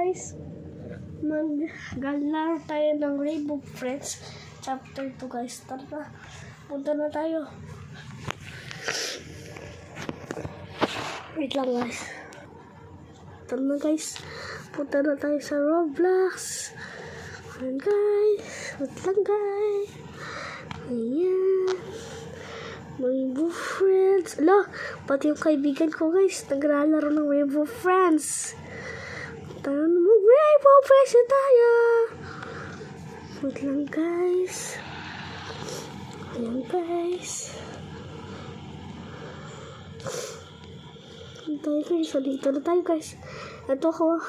guys. Maglalaro tayo ng Rainbow Friends Chapter 2 guys. Tara, punta na tayo. Wait lang guys. Tara na guys. Punta na tayo sa Roblox. Ayan guys. Wait lang guys. Ayan. Rainbow Friends. Ala, pati yung kaibigan ko guys, naglalaro ng Rainbow Friends. Tara na mag-Rainbow Friends na tayo. Wait lang guys. Ayan guys. Ayan tayo guys. So, dito na tayo guys. Ito ako.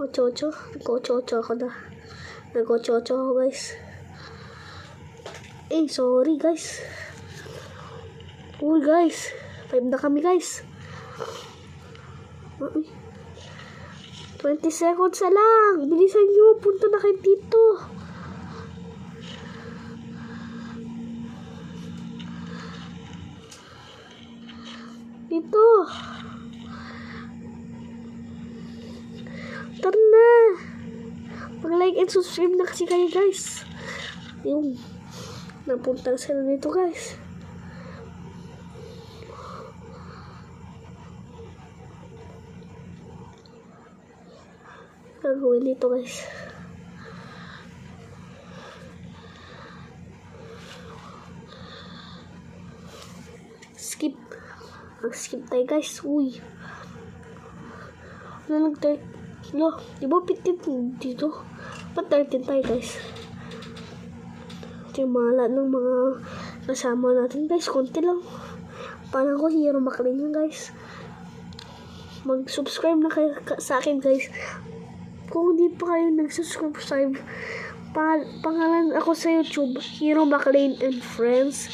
8-8. Nag-8-8 ako na. Nag-8-8 ako guys. Eh, sorry guys. Uy guys, 5 na kami guys. 20 seconds na lang. Bilisan nyo, punta na kayo dito. Dito. Tara na. Mag-like and subscribe na kasi kayo guys. Yung napunta sila dito guys. Gagawin dito guys. Skip. Mag-skip tayo guys. Uy. Ano nag-13? No, di ba 15 dito? Ba't 13 tayo guys? Yung mga lahat ng mga kasama natin guys, konti lang. Parang ko Hero McLean yan guys. Mag-subscribe na kayo sa akin guys. Kung hindi pa kayo nag-subscribe, pangalan ako sa YouTube, Hero McLean and Friends.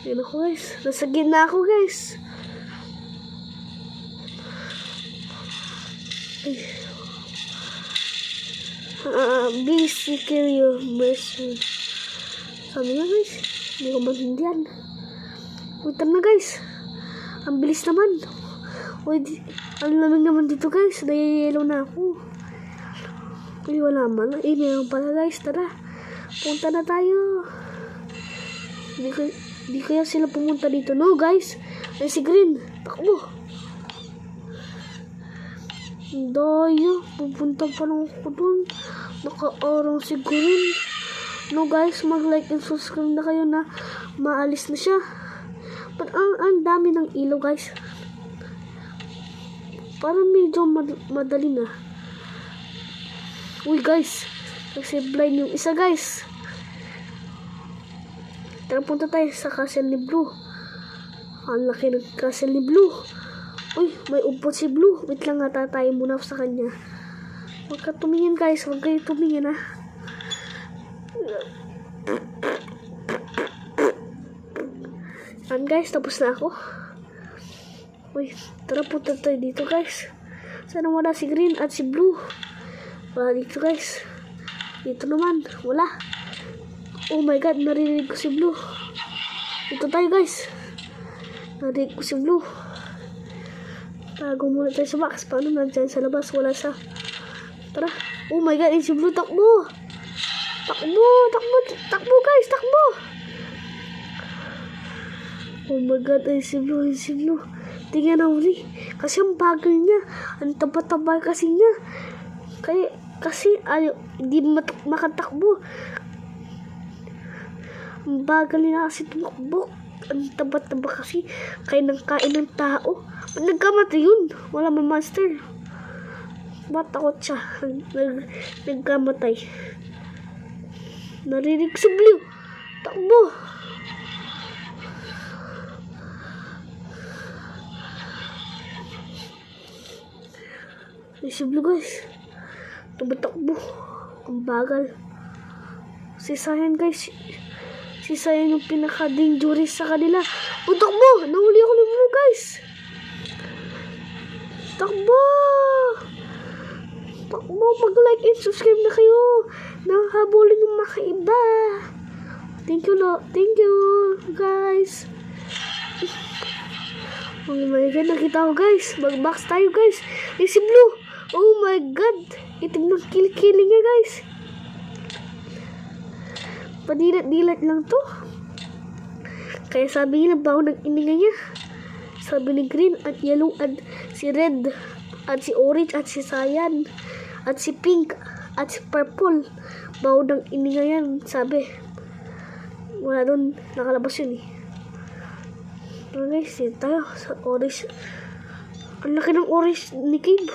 Yan ako guys. Nasa gitna ako guys. Ay. Basically your mercy. Sabi nga guys, hindi ko maintindihan. Wait na guys. Ang bilis naman. Uy, ang lamig naman dito guys. Nayayelo na ako. Uy, wala man. Eh, meron pala guys. Tara. Punta na tayo. Di kaya sila pumunta dito. No guys. Ay si Green. Takbo. Dayo. Pupunta pa lang ako dun. Naka-arang si Green. No guys. Mag-like and subscribe na kayo na maalis na siya. But ang dami ng ilaw guys. Parang medyo madali na. Uy guys. Kasi blind yung isa guys. Tara punta tayo sa castle ni Blue. Ang laki ng castle ni Blue. Uy, may upot si Blue. Wait lang nga, tayo muna sa kanya. Huwag ka tumingin guys. Huwag kayo tumingin ha. Yan guys, tapos na ako. Uy, tara punta tayo dito guys. Sana wala si Green at si Blue. Wala dito guys. Dito naman, wala. Oh my god, narinig ko si Blue. Dito tayo guys. Narinig ko si Blue. Tago muna tayo sa box. Paano nandyan sa labas? Wala siya. Tara. Oh my god, si Blue, takbo. Takbo, takbo, takbo guys, takbo. Oh my god, si Blue, si Blue. Tingnan na uli. Kasi ang bagal niya. Ang taba-taba kasi niya. Kasi hindi makatakbo. Ang bagal niya kasi tumakbo. Ang taba-taba kasi. Kaya nang kain ng tao. Nagkamatay yun. Wala may monster. Matakot siya. Nagkamatay. Narinig si Blue. Takbo. Si Blue guys. Tumatakbo. Ang bagal. Si Cyan guys. Si Cyan yung pinaka-dangerous sa kanila. Oh, takbo! Nahuli ako ni Blue guys. Takbo! Takbo! Mag-like and subscribe na kayo. Nakahabulin yung makaiba. Thank you guys. Oh my god, nakita ko guys. Mag-box tayo guys. Eh si Blue. Oh my god. Itim ng kilikili niya guys. Padilat-dilat lang to. Kaya sabi niya baho ng ininga niya. Sabi ni green at yellow at si red at si orange at si cyan at si pink at si purple. Baho ng ininga yan, sabi. Wala doon, nakalabas yun eh. So guys, dito tayo sa orange. Ang laki ng orange ni Cave.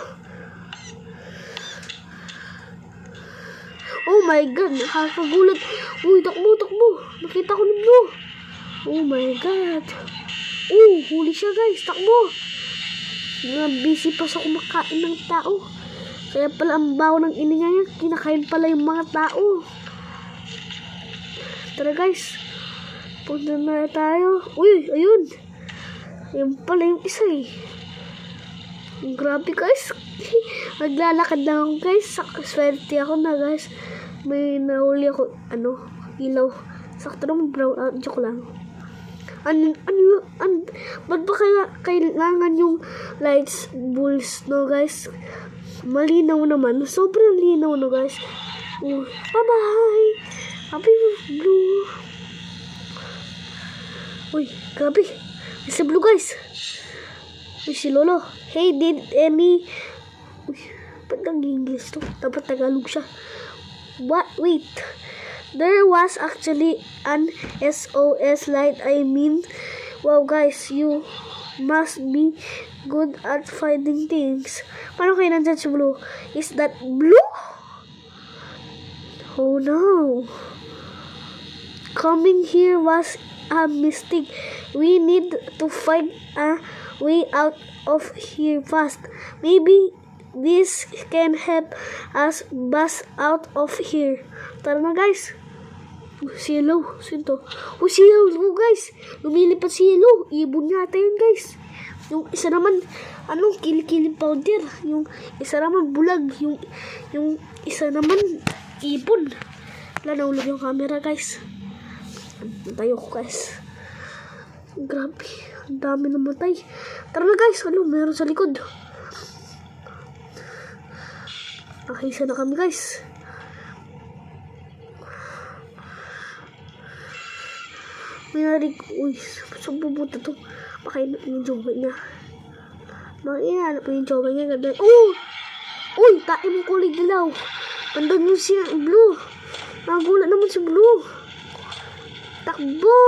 Oh my god, nakakagulat. Uy, takbo, takbo. Nakita ko ni Blue. Oh my god. Oh, huli siya guys, takbo. Busy pa sa kumakain ng tao. Kaya pala ang baho ng ininga niya, kinakain pala yung mga tao. Tara guys, punta na tayo. Uy, ayun. Ayun pala yung isa eh. Grabe guys. Naglalakad lang ako guys. Swerte ako na guys. May nahuli ako, ilaw. Sakto naman brown, joke lang. Ba't ba kailangan yung lights bulbs, no guys? Malinaw naman. Sobrang linaw, no guys. Bye-bye. Happy Blue. Uy, grabe. Isa Blue guys. Uy, si Lolo. Hey, did any... Uy, ba't nag-English to? Dapat Tagalog siya. What? Wait. There was actually an SOS light. I mean, wow guys, you must be good at finding things. Paano kayo nandyan si Blue? Is that Blue? Oh no. Coming here was a mistake. We need to find a way out of here fast. Maybe this can help us bust out of here. Tara na guys. Si Yellow. Sino to? Si Yellow guys. Lumilipat si Yellow. Ibon yata yun guys. Yung isa naman, kilikili powder. Yung isa naman bulag. Yung isa naman ibon. Wala, naulog yung camera guys. Tayo ko guys. Grabe. Ang dami namatay. Tara na guys. Meron sa likod. Nakisa na kami guys. May narig. Uy, saan pupunta to? Makainap yung jowa niya. Makainap yung jowa niya. Oh! Uy, tae mo kulay dilaw. Pandang yung si Blue. Nagulat naman si Blue. Takbo!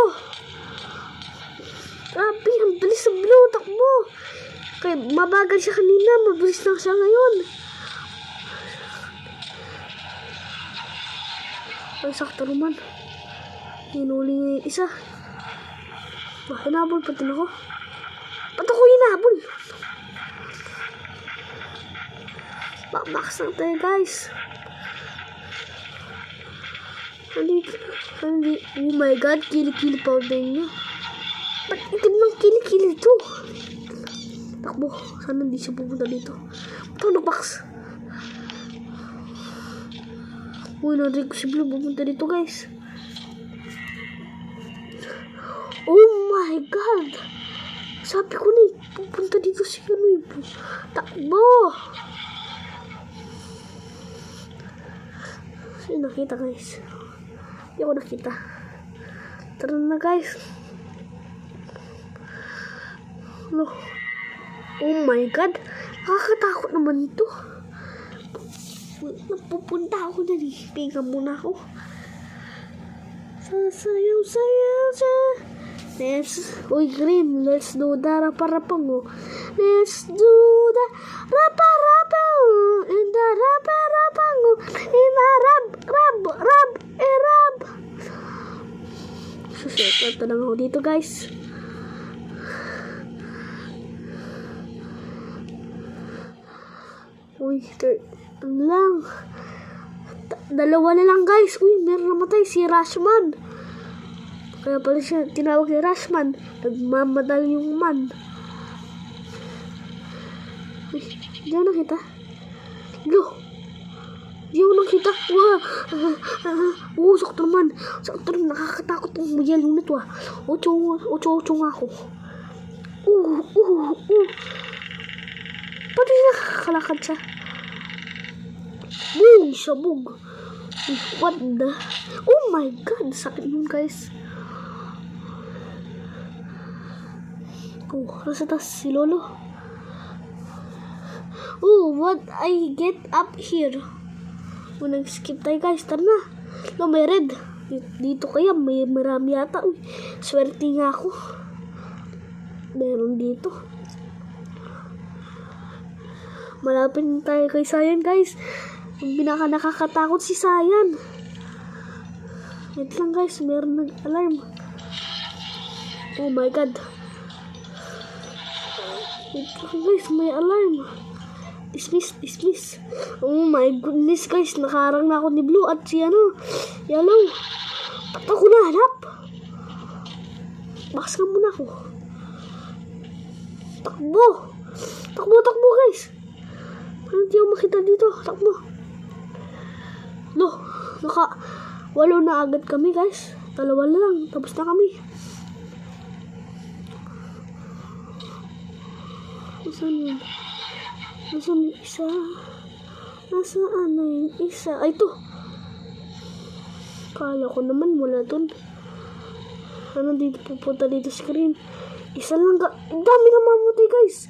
Grabe, ang bilis ng Blue. Takbo! Kaya mabagal siya kanina. Mabilis lang siya ngayon. Ay, sakto naman. Hinuli niya yung isa. Hinabol pa din ako. Ba't ako hinabol? Backbox lang tayo guys. Oh my god, kilikili powder niya. Ba't itim ng kilikili to? Takbo, sana hindi siya pupunta dito. Ba't ako nagbox? Uy, narinig ko si Blue pupunta dito guys. Oh my god! Sabi ko na pupunta dito si takbo! Sino nakita guys? Hindi ako nakita. Tara na guys. Oh my god! Nakakatakot naman ito. Napupunta ako na rin. Piga muna ako. Sasayaw siya. Uy, green. Let's do the rapa-rapango. Let's do the rapa-rapango. In the rapa-rapango. In the rab. Susunod na lang ako dito, guys. Uy, lang. Dalawa na lang, guys. Uy, meron namatay si Rashman. Kaya pala siya tinawag ni Rashman. Nagmamadal yung man. Uy, di ako nakita. Di ako nakita. Sakto naman. Nakakatakot ang yellow na to. 8 nga ako. Paano siya nakakalakad siya? Boom! Sabog. What the? Oh my God! Sakit nun, guys. Oh, nasa taas si Lolo. Oh, what? I get up here. Oh, nag-skip tayo, guys. Tara na. No, may red. Dito kaya, may marami yata. Uy, swerte nga ako. Meron dito. Malapit tayo kay Sayan, guys. Yung pinaka nakakatakot si Sayan. Wait lang, guys. Meron nag-alarm. Oh my God. Wait lang, guys. May alarm. Dismiss. Oh my goodness, guys. Nakaharang na ako ni Blue at si Yellow. Ba't ako nahanap? Bakas ka muna ako. Takbo, guys. Parang hindi ako makita dito. Takbo. No, 8 na agad kami, guys. 2 na lang. Tapos na kami. Nasaan yun? Nasaan yung isa? Nasaan na yung isa? Ay, ito. Kala ko naman wala dun. Ano dito pupunta dito screen? Isa lang ang dami namamatay, guys.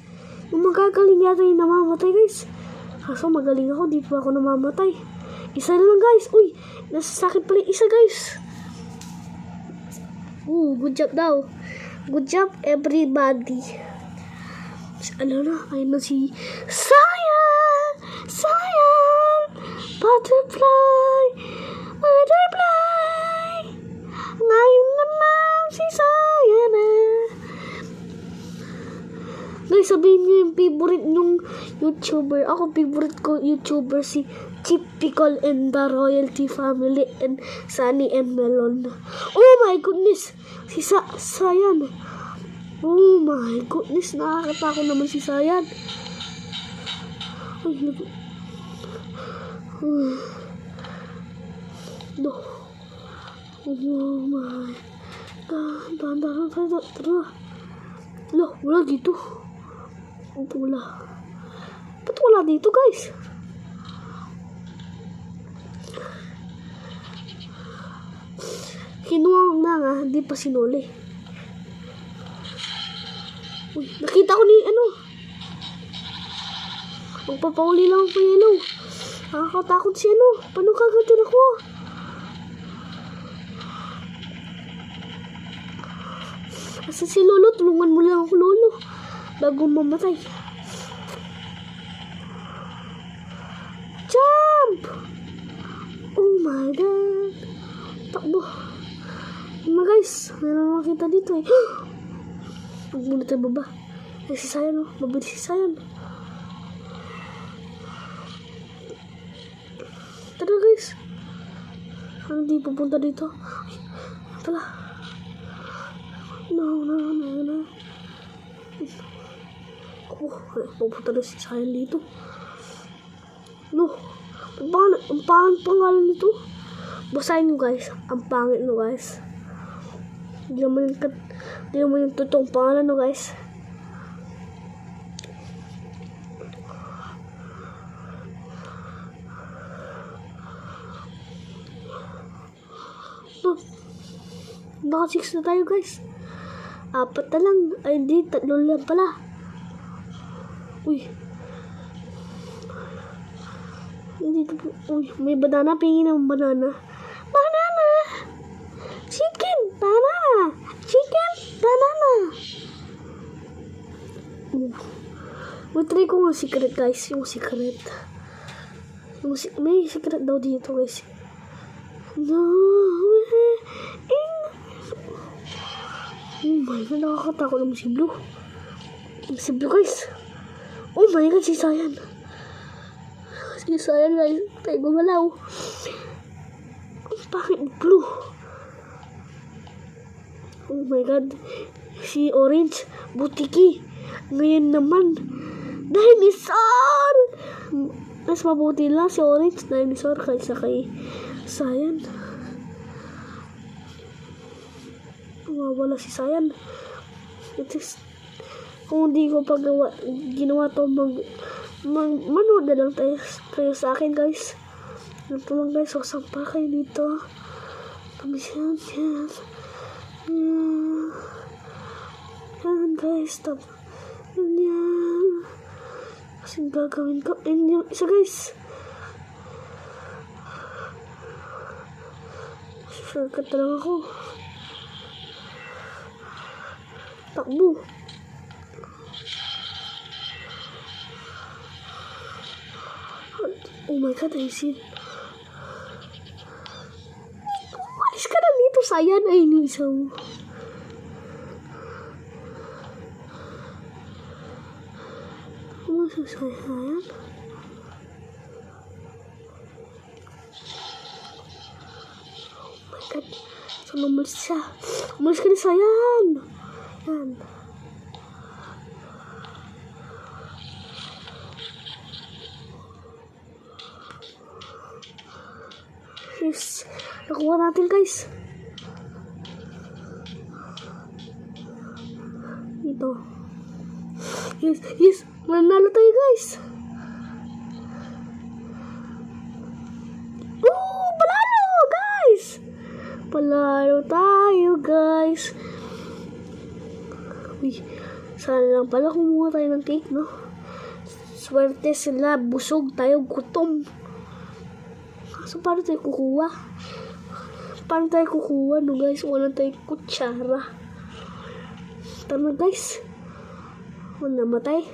Yung magagaling yata yung namamatay, guys. Kaso magaling ako, di pa ako namamatay. Isa lang, guys. Uy, nasasakit pala yung isa, guys. Good job daw. Good job, everybody. Ano na, ayun na si Sayan! Butterfly! Ngayon naman si Sayan na. Guys, sabihin niyo yung favorite nung YouTuber. Ako, favorite ko YouTuber si Chip Pickle and the Royalty Family and Sunny and Melon. Oh my goodness! Si Sayan. Oh my goodness, nakakatakot naman si Sayan. Ay, no. Oh my God. Tara. Lo, wala dito. Wala. Ba't wala dito, guys? Kinuha na nga, hindi pa sinuli. Uy, nakita ko ni magpapauli lang ako Yellow. Nakakatakot si paano kagatin ako? Asa si Lolo? Tulungan mo lang ako, Lolo, bago mamatay. Jump! Oh my God. Takbo. Mga guys, meron makita dito eh. Huwag muna tayo baba. Ay, si Sayan, mabilis si Sayan. Tara, guys. Hindi pupunta dito. Tala. No. Pupunta na si Sayan dito. No. Ang pangit pangalan nito. Basahin nyo, guys. Ang pangit no, guys. Hindi naman yung totoong pangalan no, guys. No. Naka 6 na tayo, guys. 4 na lang. Ay, di. 3 lang pala. Uy. Uy, may banana. Pingin ng banana. Banana! Chicken! Banana! Matry ko nga secret, guys. Yung secret. May secret daw dito, guys. No. Oh my God, nakakatakot naman si Blue. Si Blue, guys. Oh my God, si Sayan. Si Sayan, guys. Tayo gumalaw. Bakit Blue? Oh my God. Si Orange, Butiki. Ngayon naman, Dinosaur! Mas mabuti lang si Orange, Dinosaur, kaysa kay Sayan. Wala si Sayan. Kung hindi ko ginawa to, manood na lang tayo sa akin, guys. Ito lang, guys. So, sampa kayo dito. Yan, guys. Stop. Yan. Kasi gagawin ko. And yung isa, guys. Shortcut lang ako. Takbo. Oh my God, I see. Walis ka na dito, sayan. Ay, nisaw. Ano sa sayan? Oh my God. So, umalis siya. Umalis ka na, sayan. Yan. Yes. Nakuha natin, guys. Ito. Yes. Manalo tayo, guys. Palalo, guys. Palalo tayo, guys. Uy, sana lang pala kumuha tayo ng cake, no? Swerte sila. Busog tayo. Gutom. So, paano tayo kukuha? No, guys? Wala tayong kutsara. Tara, guys. Walang namatay.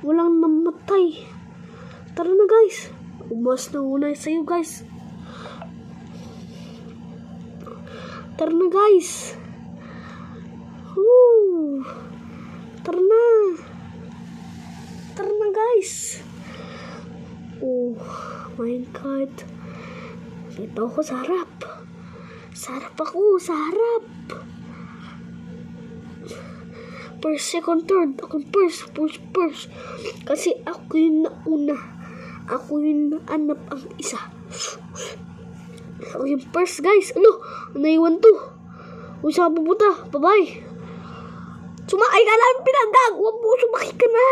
Walang namatay. Tara na, guys. Umas na una sa'yo, guys. Tara na, guys. Tara na, guys. Oh my God. Dito ako sa harap. Sa harap. First, second, third. Ako first. Kasi ako yung nauna. Ako yung naanap ang isa. Ako yung first, guys. Naiwan to. Huwag siya pupunta. Bye-bye. Sumakay ka lang, pinagdag. Huwag mo, sumakay ka na.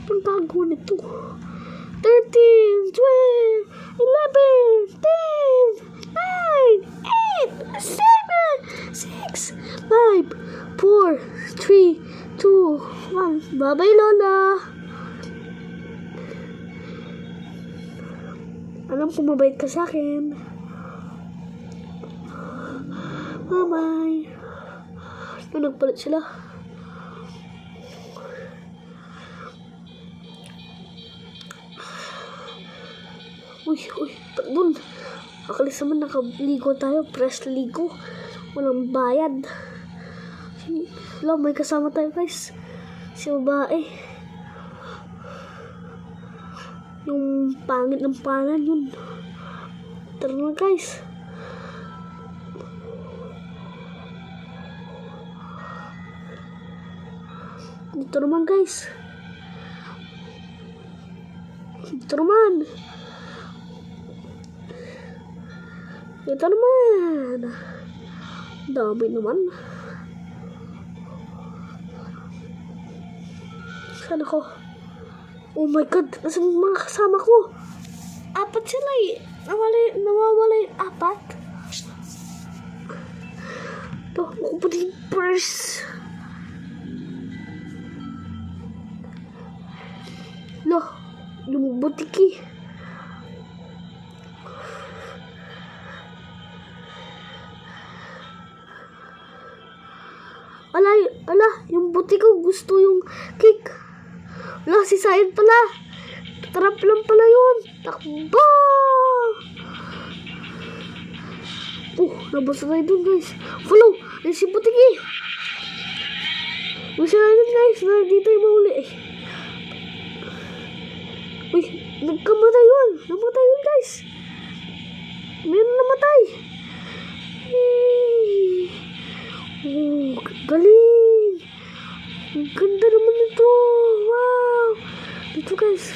Ang tago nito. 13, 12, 11, 10, 9, 8, 7, 6, 5, 4, 3, 2, 1. Bye-bye, Lola. Alam ko mabait ka sa akin. Bye-bye. Nagpalit sila. Uy, doon. Akalis naman, nakaligo tayo. Press ligo. Walang bayad. May kasama tayo, guys. Si babae. Yung pangit ng pangalan yun. Tara na, guys. Dito naman, guys. Dito naman. Dami naman. Saan ako? Oh my God, nasan yung mga kasama ko? 4 sila eh. Nawawala yung 4. Ito, ako pa din purse. Yung butiki. Yung buti ko gusto yung cake. Si Sayan pala. Trap lang pala yun. Takbo! Nabasa tayo dun, guys. Follow! Ay, si butiki. Gusto natin, guys. Dito yung mahuli eh. Uy, nagkamatay yun. Namatay yun, guys. Meron namatay. Galing. Ang ganda naman nito. Wow. Dito, guys.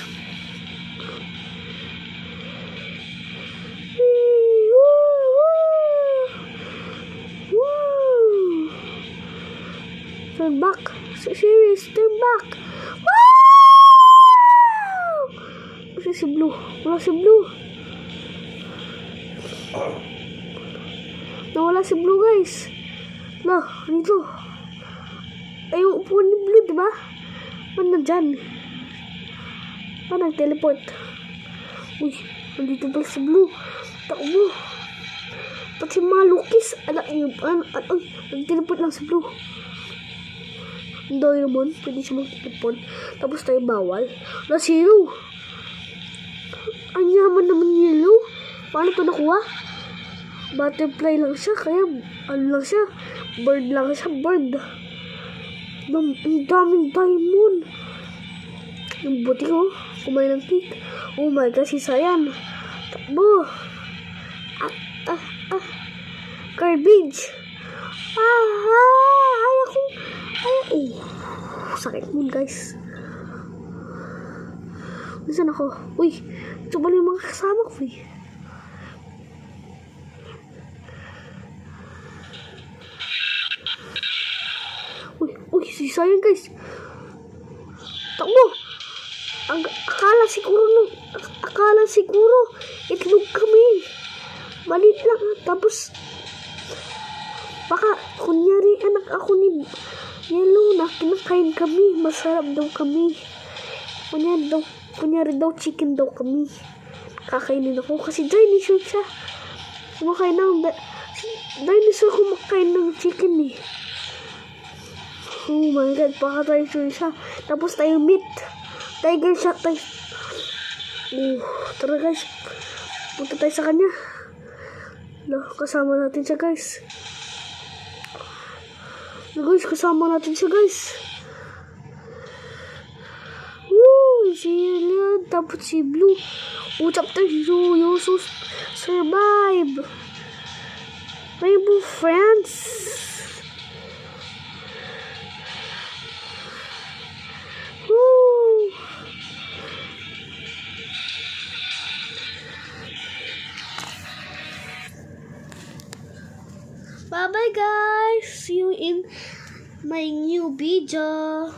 back. Serious, turn back. Wow! Kasi si Blue. Wala si Blue. Nawala si Blue, guys. Lah, dito. Ay, yung upuan ni Blue, diba? Ano dyan? Nag-teleport. Uy, nandito pala si Blue. Takbo. Pati mga lukis. Nag-teleport lang si Blue. Ang Doraemon, pwede siya mag-teleport. Tapos tayo bawal. Na zero. Ang yaman naman ni Yellow. Paano ito nakuha? Butterfly lang siya. Kaya, ano lang siya? Bird lang siya. Bird. Ang daming diamond. Ang buti ko. Kumain ng cake. Oh my God, si Sayan. Takbo. Garbage. Sakit mo, guys. Nasaan ako? Uy, ito ba yung mga kasama ko, eh? Uy, si Sayan, guys. Takbo. Akala siguro itlog kami. Malit lang. Tapos baka kunyari anak ako ni Yellow na kinakain kami. Masarap daw kami. Kunyari daw chicken daw kami. Kakainin ako kasi dinosaur siya. Kumakain ng dinosaur kumakain ng chicken eh. Oh my God, baka dinosaur siya. Tapos tayo meat. Tiger Shark tayo. Tara guys. Punta tayo sa kanya. Kasama natin siya guys. Kasama natin siya guys. Si Leon. Tapos si Blue. Chapter 2. You survive. Rainbow Friends. Bye bye guys. See you in my new video.